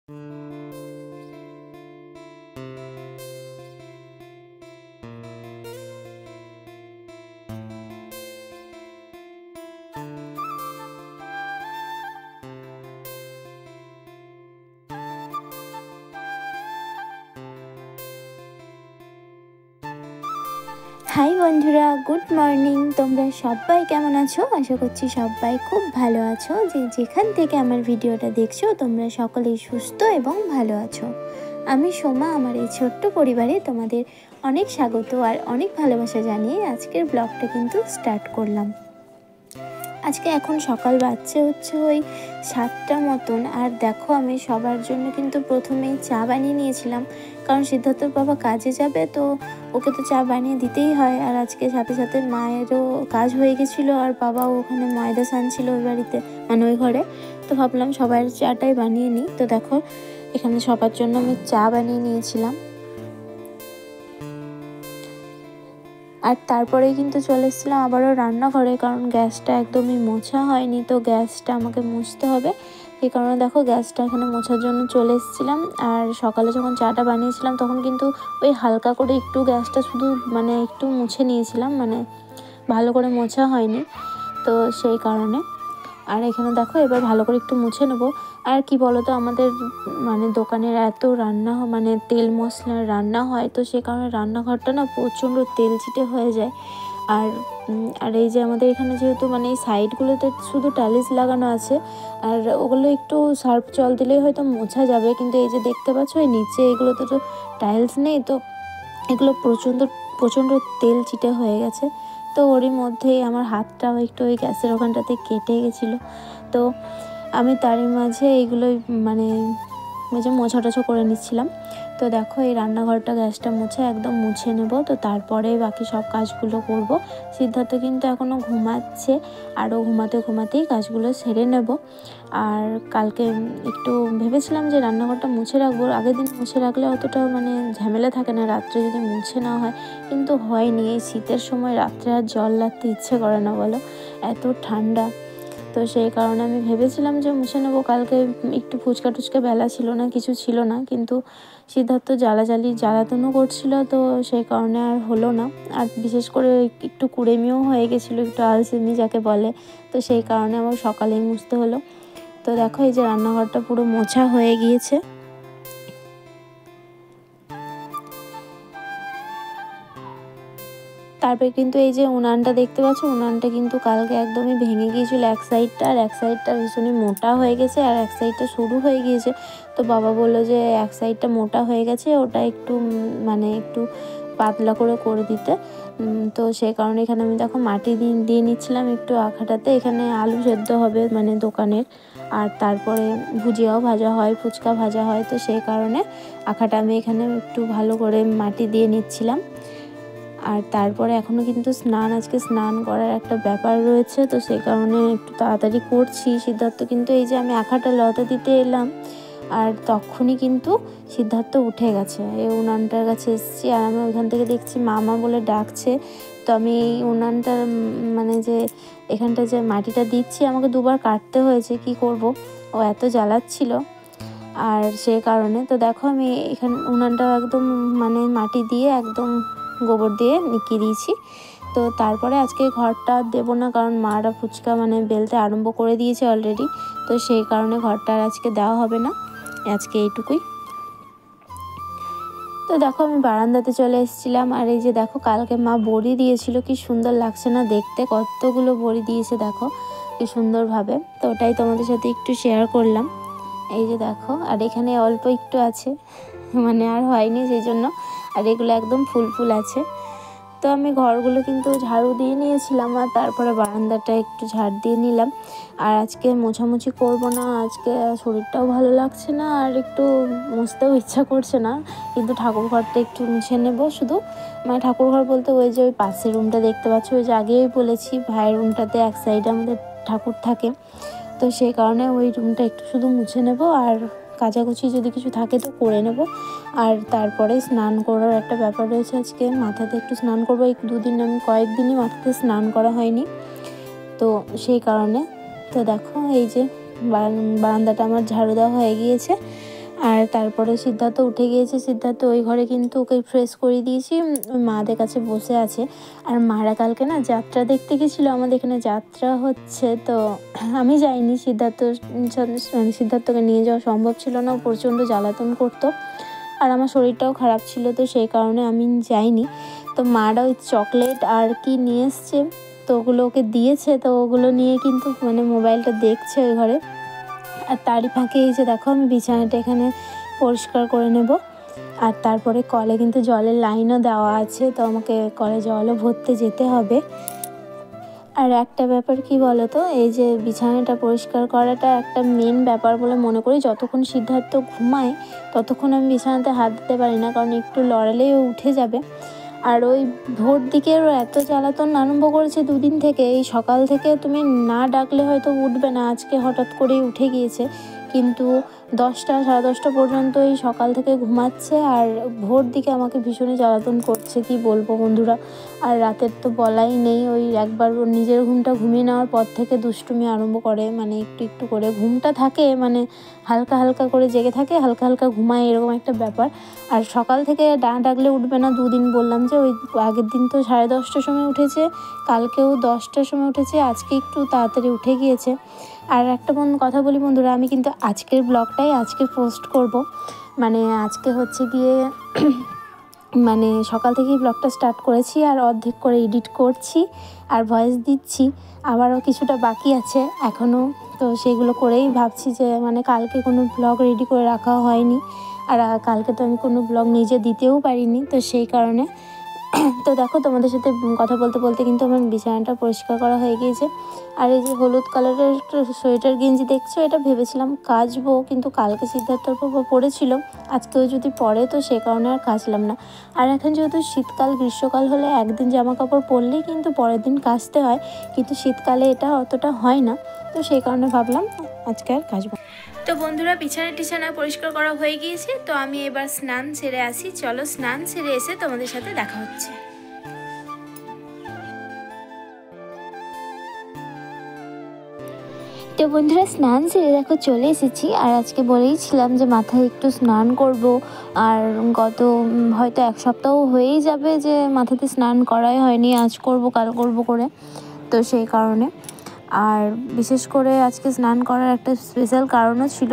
High বন্ধুরা, good morning. তোমরা সবাই কেমন আছো? আশা করছি সবাই খুব ভালো আছো। যেখান থেকে আমার ভিডিওটা দেখছো তোমরা সকলেই সুস্থ এবং ভালো আছো। আমি সোমা, আমার এই ছোট্ট পরিবারে তোমাদের অনেক স্বাগত আর অনেক ভালোবাসা জানিয়ে আজকের ব্লগটা কিন্তু স্টার্ট করলাম। আজকে এখন সকাল বাজছে হচ্ছে ওই 7টা মতন। আর দেখো, আমি সবার জন্য কিন্তু প্রথমেই চা বানিয়ে নিয়েছিলাম, কারণ সিদ্ধার্থর বাবা কাজে যাবে, তো ওকে তো চা বানিয়ে দিতেই হয়। আর আজকে সাথে সাথে মায়েরও কাজ হয়ে গেছিলো, আর বাবাও ওখানে ময়দা সানছিল ওই বাড়িতে, মানে ওই ঘরে। তো ভাবলাম সবার চাটাই বানিয়ে নিই। তো দেখো, এখানে সবার জন্য আমি চা বানিয়ে নিয়েছিলাম। আর তারপরেই কিন্তু চলে এসেছিলাম আবারও রান্নাঘরে, কারণ গ্যাসটা একদমই মোছা হয়নি, তো গ্যাসটা আমাকে মুছতে হবে। সেই কারণে দেখো, গ্যাসটা এখানে মোছার জন্য চলে এসেছিলাম। আর সকালে যখন চাটা বানিয়েছিলাম তখন কিন্তু ওই হালকা করে একটু গ্যাসটা শুধু মানে একটু মুছে নিয়েছিলাম, মানে ভালো করে মোছা হয়নি, তো সেই কারণে। আর এখানে দেখো, এবার ভালো করে একটু মুছে নেবো। আর কি বলতো, আমাদের মানে দোকানের এত রান্না মানে তেল মশলার রান্না হয়, তো সে কারণে রান্নাঘরটা না প্রচণ্ড তেল চিটে হয়ে যায়। আর আর এই যে আমাদের এখানে যেহেতু মানে এই সাইডগুলোতে শুধু টাইলস লাগানো আছে, আর ওগুলো একটু সার্ফ জল দিলেই হয়তো মোছা যাবে, কিন্তু এই যে দেখতে পাচ্ছ এই নিচে এগুলোতে তো টাইলস নেই, তো এগুলো প্রচণ্ড তেল চিটে হয়ে গেছে। তো ওরই মধ্যেই আমার হাতটাও একটু ওই গ্যাসের ওখানটাতে কেটে গেছিলো। তো আমি তারই মাঝে এইগুলোই মানে মোছা টোছা করে নিচ্ছিলাম। তো দেখো, এই রান্নাঘরটা গ্যাসটা একদম মুছে নেব, তো তারপরে বাকি সব কাজগুলো করব। সিদ্ধার্থ কিন্তু এখনও ঘুমাচ্ছে, আরও ঘুমাতেই কাজগুলো সেরে নেব। আর কালকে একটু ভেবেছিলাম যে রান্নাঘরটা মুছে রাখবো, আগের দিন মুছে রাখলে অতটা মানে ঝামেলা থাকে না, রাত্রে যদি মুছে না হয়। কিন্তু হয়নি, এই শীতের সময় রাত্রে আর জল লাগতে ইচ্ছে করে না বলো, এত ঠান্ডা। তো সেই কারণে আমি ভেবেছিলাম যে মুছে নেবো। কালকে একটু ফুচকা টুচকা বেলা ছিল না, কিছু ছিল না, কিন্তু সিদ্ধার্থ জ্বালাতনও করছিল, তো সেই কারণে আর হলো না। আর বিশেষ করে একটু কুড়েমিও হয়ে গেছিলো, একটু আলসেমি যাকে বলে, তো সেই কারণে আমার সকালেই মুছতে হলো। তো দেখো, এই যে রান্নাঘরটা পুরো মোছা হয়ে গিয়েছে। তারপরে কিন্তু এই যে উনানটা দেখতে পাচ্ছ, উনানটা কিন্তু কালকে একদমই ভেঙে গিয়েছিল এক সাইডটা, আর এক সাইডটা ভীষণই মোটা হয়ে গেছে, আর এক সাইডটা সরু হয়ে গিয়েছে। তো বাবা বললো যে এক সাইডটা মোটা হয়ে গেছে, ওটা একটু মানে একটু পাতলা করে দিতে। তো সেই কারণে এখানে আমি দেখো মাটি দিয়ে নিচ্ছিলাম একটু আখাটাতে। এখানে আলু সেদ্ধ হবে মানে দোকানের, আর তারপরে ভুজিয়াও ভাজা হয়, ফুচকা ভাজা হয়, তো সেই কারণে আখাটা আমি এখানে একটু ভালো করে মাটি দিয়ে নিচ্ছিলাম। আর তারপরে এখনও কিন্তু আজকে স্নান করার একটা ব্যাপার রয়েছে, তো সেই কারণে একটু তাড়াতাড়ি করছি। সিদ্ধার্থ কিন্তু এই যে আমি আখাটা লতা দিতে এলাম, আর তখনই কিন্তু সিদ্ধার্থ উঠে গেছে, এই উনানটার কাছে এসেছি, আর আমি ওইখান থেকে দেখছি মামা বলে ডাকছে। তো আমি এই উনানটা মানে যে এখানটা যে মাটিটা দিচ্ছি, আমাকে দুবার কাটতে হয়েছে, কি করব, ও এত জ্বালাচ্ছিল। আর সেই কারণে তো দেখো, আমি এখানে উনানটা একদম মানে মাটি দিয়ে একদম গোবর দিয়ে নিকিয়ে দিয়েছি। তো তারপরে আজকে ঘরটা দেবো না, কারণ মারা ফুচকা মানে বেলতে আরম্ভ করে দিয়েছে অলরেডি, তো সেই কারণে ঘরটা আর আজকে দেওয়া হবে না, আজকে এইটুকুই। তো দেখো, আমি বারান্দাতে চলে এসেছিলাম, আর এই যে দেখো, কালকে মা বড়ি দিয়েছিল, কি সুন্দর লাগছে না দেখতে, কতগুলো বড়ি দিয়েছে দেখো কি সুন্দরভাবে। তো ওটাই তোমাদের সাথে একটু শেয়ার করলাম। এই যে দেখো, আর এখানে অল্প একটু আছে, মানে আর হয়নি সেই জন্য, আর এগুলো একদম ফুল আছে। তো আমি ঘরগুলো কিন্তু ঝাড়ু দিয়ে নিয়েছিলাম, আর তারপরে বারান্দাটা একটু ঝাড় দিয়ে নিলাম। আর আজকে মোছামুছি করব না, আজকে শরীরটাও ভালো লাগছে না, আর একটু মুছতেও ইচ্ছা করছে না, কিন্তু ঠাকুর ঘরটা একটু মুছে নেব শুধু। মানে ঠাকুর ঘর বলতে ওই যে ওই পাশের রুমটা দেখতে পাচ্ছ, ওই যে আগেই বলেছি ভাইয়ের রুমটাতে এক সাইডে আমাদের ঠাকুর থাকে, তো সেই কারণে ওই রুমটা একটু শুধু মুছে নেব, আর কাচাকুচি যদি কিছু থাকে তো করে নেব। আর তারপরে স্নান করার একটা ব্যাপার রয়েছে, আজকে মাথাতে একটু স্নান করবো। এই আমি কয়েকদিনই মাথাতে স্নান করা হয়নি, তো সেই কারণে। তো দেখো, এই যে বারান্দাটা আমার ঝাড়ু দেওয়া হয়ে গিয়েছে, আর তারপরে সিদ্ধার্থ উঠে গিয়েছে। সিদ্ধার্থ ওই ঘরে কিন্তু ওকে ফ্রেশ করে দিয়েছি, মাদের কাছে বসে আছে। আর মারা কালকে না যাত্রা দেখতে গেছিলো, আমাদের এখানে যাত্রা হচ্ছে, তো আমি যাইনি। সিদ্ধার্থকে নিয়ে যাওয়া সম্ভব ছিল না, প্রচণ্ড জ্বালাতন করতো আর আমার শরীরটাও খারাপ ছিল, তো সেই কারণে আমি যাইনি। তো মারা ওই চকলেট আর কি নিয়ে এসছে, তো ওগুলো ওকে দিয়েছে, তো ওগুলো নিয়ে কিন্তু মানে মোবাইলটা দেখছে ওই ঘরে। আর তারই ফাঁকে এই যে দেখো আমি বিছানাটা এখানে পরিষ্কার করে নেব। আর তারপরে কলে কিন্তু জলের লাইনও দেওয়া আছে, তো আমাকে কলে জলও ভরতে যেতে হবে। আর একটা ব্যাপার কি বলো তো, এই যে বিছানাটা পরিষ্কার করাটা একটা মেন ব্যাপার বলে মনে করি। যতক্ষণ সিদ্ধার্থ ঘুমায় ততক্ষণ আমি বিছানাতে হাত দিতে পারি না, কারণ একটু লড়ালেই ও উঠে যাবে। আর ওই ভোর দিকে ওর এত জ্বালাতন আরম্ভ করেছে দুদিন থেকে, এই সকাল থেকে তুমি না ডাকলে হয়তো উঠবে না, আজকে হঠাৎ করেই উঠে গিয়েছে। কিন্তু 10টা 10:30 পর্যন্ত এই সকাল থেকে ঘুমাচ্ছে, আর ভোর দিকে আমাকে ভীষণই জ্বালাতন করছে, কি বলবো বন্ধুরা। আর রাতের তো বলাই নেই, ওই একবার ওর নিজের ঘুমটা ঘুমিয়ে নেওয়ার পর থেকে দুষ্টুমি আরম্ভ করে, মানে একটু একটু করে ঘুমটা থাকে, মানে হালকা হালকা করে জেগে থাকে, হালকা হালকা ঘুমায়, এরকম একটা ব্যাপার। আর সকাল থেকে ডাকলে উঠবে না, দুদিন বললাম যে ওই আগের দিন তো 10:30টার সময় উঠেছে, কালকেও 10টার সময় উঠেছে, আজকে একটু তাড়াতাড়ি উঠে গিয়েছে। আর একটা কথা বলি বন্ধুরা, আমি কিন্তু আজকের ব্লগটাই আজকে পোস্ট করব, মানে আজকে হচ্ছে গিয়ে মানে সকাল থেকেই ব্লগটা স্টার্ট করেছি, আর অর্ধেক করে এডিট করছি আর ভয়েস দিচ্ছি, আবারও কিছুটা বাকি আছে এখনও, তো সেগুলো করেই ভাবছি যে মানে কালকে কোনো ব্লগ রেডি করে রাখা হয়নি। আর কালকে তো আমি কোনো ব্লগ নিজে দিতেও পারিনি, তো সেই কারণে। তো দেখো তোমাদের সাথে কথা বলতে বলতে কিন্তু আমার বিছানাটা পরিষ্কার করা হয়ে গিয়েছে। আর এই যে হলুদ কালারের সোয়েটার গেঞ্জি দেখছো, এটা ভেবেছিলাম কাচবো, কিন্তু কালকে সিদ্ধার্থর বাবা পরেছিল, আজকেও যদি পরে, তো সে কারণে আর কাচলাম না। আর এখন যেহেতু শীতকাল, গ্রীষ্মকাল হলে একদিন জামা কাপড় পরলেই কিন্তু পরের দিন কাচতে হয়, কিন্তু শীতকালে এটা অতটা হয় না, তো সেই কারণে ভাবলাম আজকে আর কাচবো। তো বন্ধুরা বিছানা পরিষ্কার করা হয়ে গিয়েছে, তো আমি এবার স্নান সেরে আসি। চলো স্নান সেরে এসে তোমাদের সাথে দেখা হচ্ছে। তো বন্ধুরা স্নান সেরে দেখো চলে এসেছি। আর আজকে বলেইছিলাম যে মাথায় একটু স্নান করব, আর গত হয়তো 1 সপ্তাহ হয়েই যাবে যে মাথাতে স্নান করাই হয়নি, আজ করব কাল করব করে, তো সেই কারণে। আর বিশেষ করে আজকে স্নান করার একটা স্পেশাল কারণও ছিল,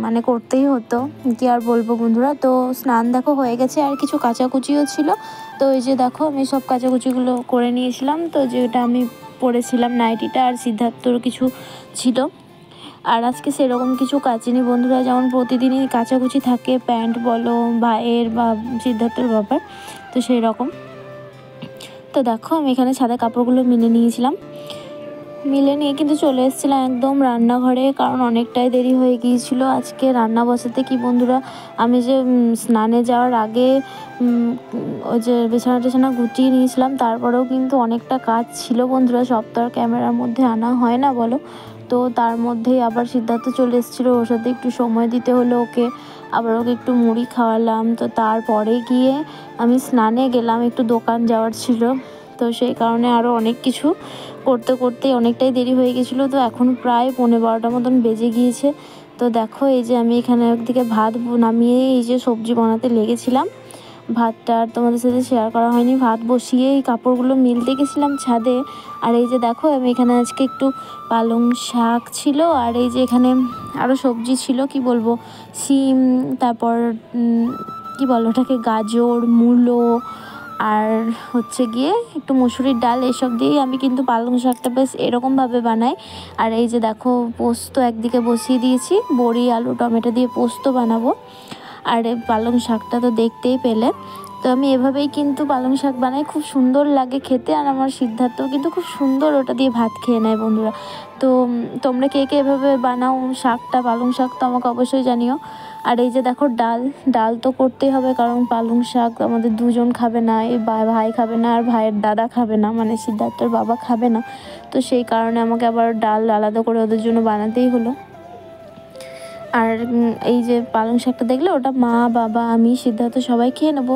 মানে করতেই হতো, কি আর বলবো বন্ধুরা। তো স্নান দেখো হয়ে গেছে, আর কিছু কাচাকুচিও ছিল, তো ওই যে দেখো আমি সব কাচাকুচিগুলো করে নিয়েছিলাম। তো যেটা আমি পরেছিলাম নাইটিটা, আর সিদ্ধার্থর কিছু ছিল, আর আজকে সেরকম কিছু কাচিনি বন্ধুরা, যেমন প্রতিদিনই কাচাকুচি থাকে, প্যান্ট বলো ভাইয়ের বা সিদ্ধার্থর বাবার, তো সেই রকম। তো দেখো আমি এখানে সাদা কাপড়গুলো মিলে নিয়েছিলাম, মিলে নিয়ে কিন্তু চলে এসেছিলাম একদম রান্নাঘরে, কারণ অনেকটাই দেরি হয়ে গিয়েছিলো আজকে রান্না বসাতে। কি বন্ধুরা, আমি যে স্নানে যাওয়ার আগে ওই যে বিছানা গুটিয়ে নিয়েছিলাম, তারপরেও কিন্তু অনেকটা কাজ ছিল বন্ধুরা, সব তো আর ক্যামেরার মধ্যে আনা হয় না বলো। তো তার মধ্যেই আবার সিদ্ধার্থ চলে এসেছিলো, ওর সাথে একটু সময় দিতে হলো ওকে, আবার ওকে একটু মুড়ি খাওয়ালাম। তো তারপরে গিয়ে আমি স্নানে গেলাম, একটু দোকান যাওয়ার ছিল, তো সেই কারণে আরও অনেক কিছু করতে করতে অনেকটাই দেরি হয়ে গেছিলো। তো এখন প্রায় 11:30 মতন বেজে গিয়েছে। তো দেখো এই যে আমি এখানে একদিকে ভাত নামিয়ে এই যে সবজি বানাতে লেগেছিলাম, ভাতটা আর তোমাদের সাথে শেয়ার করা হয়নি, ভাত বসিয়ে এই কাপড়গুলো মিলতে গেছিলাম ছাদে। আর এই যে দেখো আমি এখানে আজকে একটু পালং শাক ছিল, আর এই যে এখানে আরও সবজি ছিল, কি বলবো, শিম, তারপর কি বলো ওটাকে, গাজর, মূলো, আর হচ্ছে গিয়ে একটু মুসুরির ডাল, এসব দিয়েই আমি কিন্তু পালং শাকটা বেশ এরকমভাবে বানাই। আর এই যে দেখো পোস্ত একদিকে বসিয়ে দিয়েছি, বড়ি আলু টমেটো দিয়ে পোস্ত বানাবো। আর পালং শাকটা তো দেখতেই পেলে, তো আমি এভাবেই কিন্তু পালং শাক বানাই, খুব সুন্দর লাগে খেতে, আর আমার সিদ্ধার্থও কিন্তু খুব সুন্দর ওটা দিয়ে ভাত খেয়ে নেয় বন্ধুরা। তো তোমরা কে কে এভাবে বানাও শাকটা, পালং শাক, তো আমাকে অবশ্যই জানিও। আর এই যে দেখো ডাল তো করতেই হবে, কারণ পালং শাক আমাদের দুজন খাবে না, এই ভাই খাবে না আর ভাইয়ের দাদা খাবে না, মানে সিদ্ধার্থর বাবা খাবে না, তো সেই কারণে আমাকে আবার ডাল আলাদা করে ওদের জন্য বানাতেই হলো। আর এই যে পালং শাকটা দেখলে ওটা মা, বাবা, আমি, সিদ্ধার্থ সবাই খেয়ে নেবো।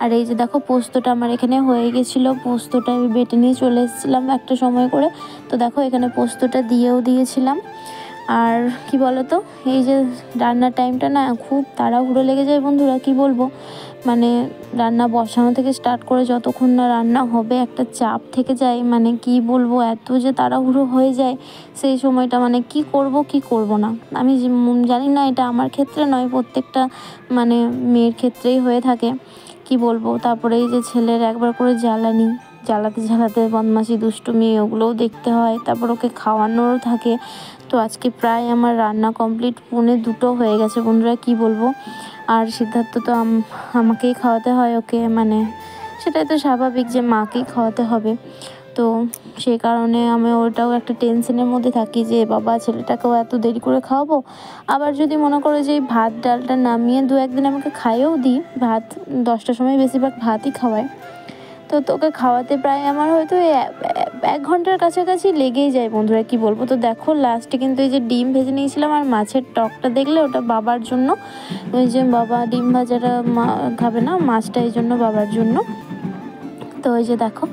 আর এই যে দেখো পোস্তটা আমার এখানে হয়ে গেছিলো, পোস্তটা আমি বেটে নিয়ে চলে এসেছিলাম একটা সময় করে। তো দেখো এখানে পোস্তটা দিয়েও দিয়েছিলাম। আর কি বলো তো, এই যে রান্নার টাইমটা না খুব তাড়াহুড়ো লেগে যায় বন্ধুরা, কি বলবো, মানে রান্না বসানো থেকে স্টার্ট করে যতক্ষণ না রান্না হবে একটা চাপ থেকে যায়, মানে কি বলবো, এত যে তাড়াহুড়ো হয়ে যায় সেই সময়টা, মানে কি করব না। আমি জানি না এটা আমার ক্ষেত্রে নয়, প্রত্যেকটা মানে মেয়ের ক্ষেত্রেই হয়ে থাকে, কি বলবো। তারপরে এই যে ছেলের একবার করে জ্বালাতে বদমাশি দুষ্টুমি ওগুলোও দেখতে হয়, তারপর ওকে খাওয়ানোরও থাকে। তো আজকে প্রায় আমার রান্না কমপ্লিট 1:45 হয়ে গেছে বন্ধুরা, কি বলবো। আর সিদ্ধার্থ তো আমাকেই খাওয়াতে হয় ওকে, মানে সেটাই তো স্বাভাবিক যে মাকেই খাওয়াতে হবে। তো সেই কারণে আমি ওটাও একটা টেনশনের মধ্যে থাকি যে বাবা ছেলেটাকেও এত দেরি করে খাওয়াবো। আবার যদি মনে করো যে ভাত ডালটা নামিয়ে 2-1 দিন আমাকে খাইয়েও দিই, ভাত 10টার সময় বেশিরভাগ ভাতই খাওয়ায়, তো তোকে খাওয়াতে প্রায় আমার হয়তো 1 ঘন্টার কাছাকাছি লেগেই যায় বন্ধুরা, কি বলবো। তো দেখো লাস্টে কিন্তু এই যে ডিম ভেজে নিয়েছিলাম আর মাছের টকটা দেখলে ওটা বাবার জন্য, ওই যে বাবা ডিম ভাজাটা খাবে না, মাছটা এই জন্য বাবার জন্য। তো ওই যে দেখো,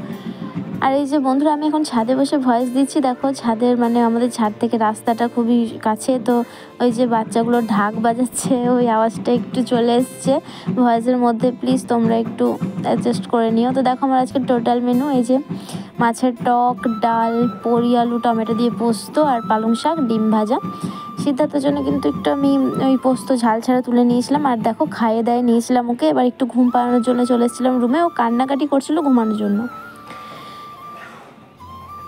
আর এই যে বন্ধুরা আমি এখন ছাদে বসে ভয়েস দিচ্ছি, দেখো ছাদের মানে আমাদের ছাদ থেকে রাস্তাটা খুবই কাছে, তো ওই যে বাচ্চাগুলো ঢাক বাজাচ্ছে ওই আওয়াজটা একটু চলে এসছে ভয়েসের মধ্যে, প্লিজ তোমরা একটু অ্যাডজাস্ট করে নিও। তো দেখো আমার আজকে টোটাল মেনু এই যে মাছের টক, ডাল, পরি আলু টমেটো দিয়ে পোস্ত, আর পালং শাক, ডিম ভাজা। সিদ্ধার্থের জন্য কিন্তু একটু আমি ওই পোস্ত ঝাল ছাড়া তুলে নিয়েছিলাম, আর দেখো খাইয়ে দায়ে নিয়েছিলাম ওকে, এবার একটু ঘুম পাড়ানোর জন্য চলে এসেছিলাম রুমে, ও কান্নাকাটি করছিল ঘুমানোর জন্য।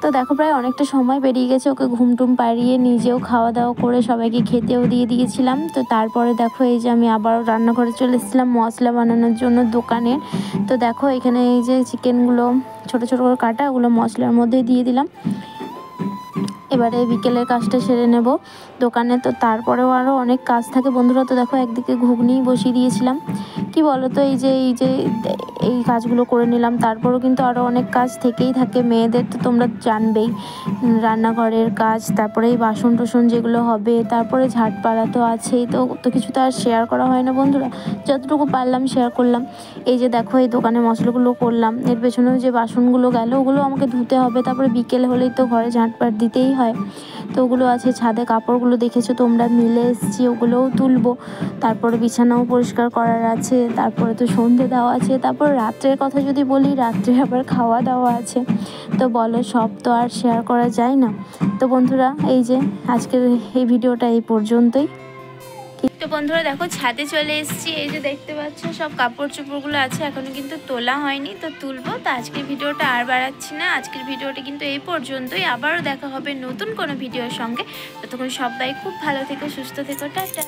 তো দেখো প্রায় অনেকটা সময় পেরিয়ে গেছে, ওকে ঘুম টুম পাড়িয়ে নিজেও খাওয়া দাওয়া করে সবাইকে খেতেও দিয়ে দিয়েছিলাম। তো তারপরে দেখো এই যে আমি আবারও রান্নাঘরে চলে এসেছিলাম মশলা বানানোর জন্য দোকানে। তো দেখো এখানে এই যে চিকেনগুলো ছোটো ছোটো করে কাটা, ওগুলো মশলার মধ্যে দিয়ে দিলাম। এবারে বিকেলের কাজটা সেরে নেব দোকানে। তো তারপরেও আরও অনেক কাজ থাকে বন্ধুরা। তো দেখো একদিকে ঘুগনি বসিয়ে দিয়েছিলাম, কি বলো তো, এই কাজগুলো করে নিলাম, তারপরেও কিন্তু আরও অনেক কাজ থেকেই থাকে মেয়েদের, তো তোমরা জানবেই, রান্নাঘরের কাজ, তারপরে এই বাসন টাসন যেগুলো হবে, তারপরে ঝাড়পালা তো আছেই। তো কিছু তো আর শেয়ার করা হয় না বন্ধুরা, যতটুকু পারলাম শেয়ার করলাম। এই যে দেখো এই দোকানে মশলাগুলো করলাম, এর পেছনেও যে বাসনগুলো গেল ওগুলো আমাকে ধুতে হবে, তারপরে বিকেল হলেই তো ঘরে ঝাঁটপাট দিতেই হয়। তো ওগুলো আছে, ছাদে কাপড়গুলো দেখেছো তোমরা মিলে এসেছি, ওগুলোও তুলবো, তারপরে বিছানাও পরিষ্কার করার আছে, তারপরে তো সন্ধে দেওয়া আছে, তারপর রাত্রের কথা যদি বলি রাত্রে আবার খাওয়া দাওয়া আছে। তো বলো সব তো আর শেয়ার করা যায় না। তো বন্ধুরা এই যে আজকের এই ভিডিওটা এই পর্যন্তই। তো বন্ধুরা দেখো ছাদে চলে এসেছি, এই যে দেখতে পাচ্ছ সব কাপড় চোপড়গুলো আছে, এখনো কিন্তু তোলা হয়নি, তো তুলবো। তো আজকের ভিডিওটা আর বাড়াচ্ছি না, আজকের ভিডিওটা কিন্তু এই পর্যন্তই। আবারও দেখা হবে নতুন কোনো ভিডিওর সঙ্গে, ততক্ষণ সবাই খুব ভালো থেকো, সুস্থ থেকো, টাটা।